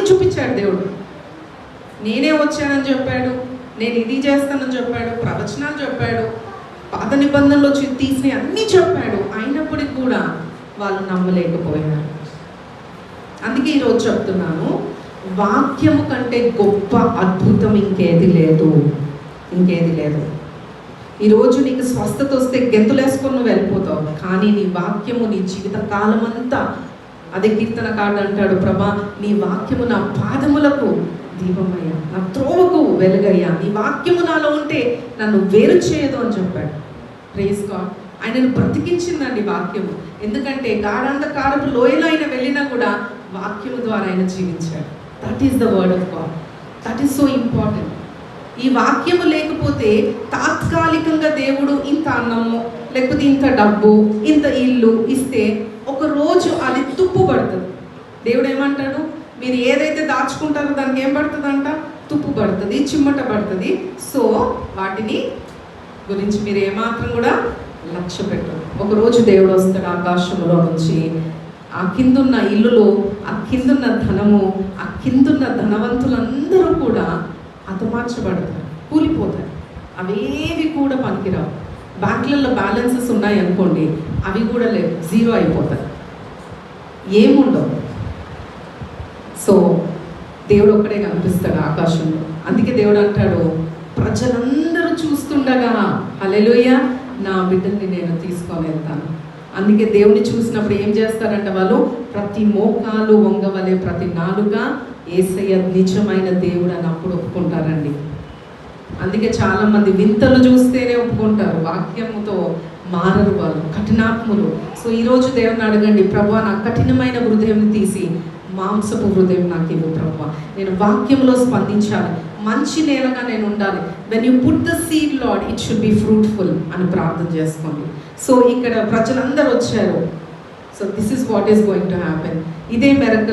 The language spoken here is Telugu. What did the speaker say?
చూపించాడు దేవుడు. నేనే వచ్చానని చెప్పాడు, నేను ఇది చేస్తానని చెప్పాడు, ప్రవచనాలు చెప్పాడు, పాత నిబంధనలో తీసినవి అన్నీ చెప్పాడు. అయినప్పటికీ కూడా వాళ్ళు నమ్మలేకపోయారు. అందుకే ఈరోజు చెప్తున్నాను, వాక్యము కంటే గొప్ప అద్భుతం ఇంకేది లేదు. ఈరోజు నీకు స్వస్థత వస్తే గెంతులేసుకొని నువ్వు వెళ్ళిపోతావు, కానీ నీ వాక్యము నీ జీవిత కాలం అంతా, అదే కీర్తనకారుడు అంటాడు, ప్రభా నీ వాక్యము నా పాదములకు దీపమయ్యా, నా త్రోవకు వెలుగయ్యా, నీ వాక్యము నాలో ఉంటే నన్ను వేరు చేయదు అని చెప్పాడు. Praise God. ఆయనను బ్రతికించిందండి వాక్యము. ఎందుకంటే గాఢాంధకారపు లోయలో ఆయన వెళ్ళినా కూడా వాక్యము ద్వారా ఆయన జీవించాడు. That is the word of God. That is so important. ఈ వాక్యము లేకపోతే తాత్కాలికంగా దేవుడు ఇంత అన్నము, లేకపోతే ఇంత డబ్బు, ఇంత ఇల్లు ఇస్తే ఒక రోజు అది తుప్పు పడుతుంది. దేవుడు ఏమంటాడు, మీరు ఏదైతే దాచుకుంటారో దానికి ఏం పడుతుందంట, తుప్పు పడుతుంది, చిమ్మట పడుతుంది. సో వాటిని గురించి మీరు ఏమాత్రం కూడా లక్ష్య పెట్టరు. ఒకరోజు దేవుడు వస్తాడు ఆకాశంలో నుంచి, ఆ కిందున్న ఇల్లులో, ఆ కిందున్న ధనము, ఆ కిందున్న ధనవంతులందరూ కూడా హతమార్చబడతారు, కూలిపోతారు. అవేవి కూడా పనికిరావు. బ్యాంకులలో బ్యాలెన్సెస్ ఉన్నాయి అనుకోండి, అవి కూడా లేవు, జీరో అయిపోతాయి, ఏముండవు. సో దేవుడు ఒక్కడే కనిపిస్తాడు ఆకాశంలో. అందుకే దేవుడు అంటాడు, ప్రజలందరూ చూస్తుండగా హల్లెలూయా నా బిడ్డల్ని నేను తీసుకొని వెళ్తాను. అందుకే దేవుని చూసినప్పుడు ఏం చేస్తారంటే వాళ్ళు ప్రతి మోకాలు వంగవలే, ప్రతి నాలుక యేసయ్య నిజమైన దేవుడు అని అప్పుడు ఒప్పుకుంటారండి. అందుకే చాలామంది వింతలు చూస్తేనే ఒప్పుకుంటారు, వాక్యముతో మారరు, వాళ్ళు కఠినాత్ములు. సో ఈరోజు దేవుని అడగండి, ప్రభువా నా కఠినమైన హృదయం తీసి మాంసపు హృదయం నాకు ఇవ్వు ప్రభువా, నేను వాక్యంలో స్పందించాలి, మంచి నేలగా నేను ఉండాలి. When you put the seed lord it should be fruitful అని ప్రార్థన చేసుకోండి. సో ఇక్కడ ప్రజలందరూ వచ్చారు. So this is what is going to happen. ఇదే మెరకల్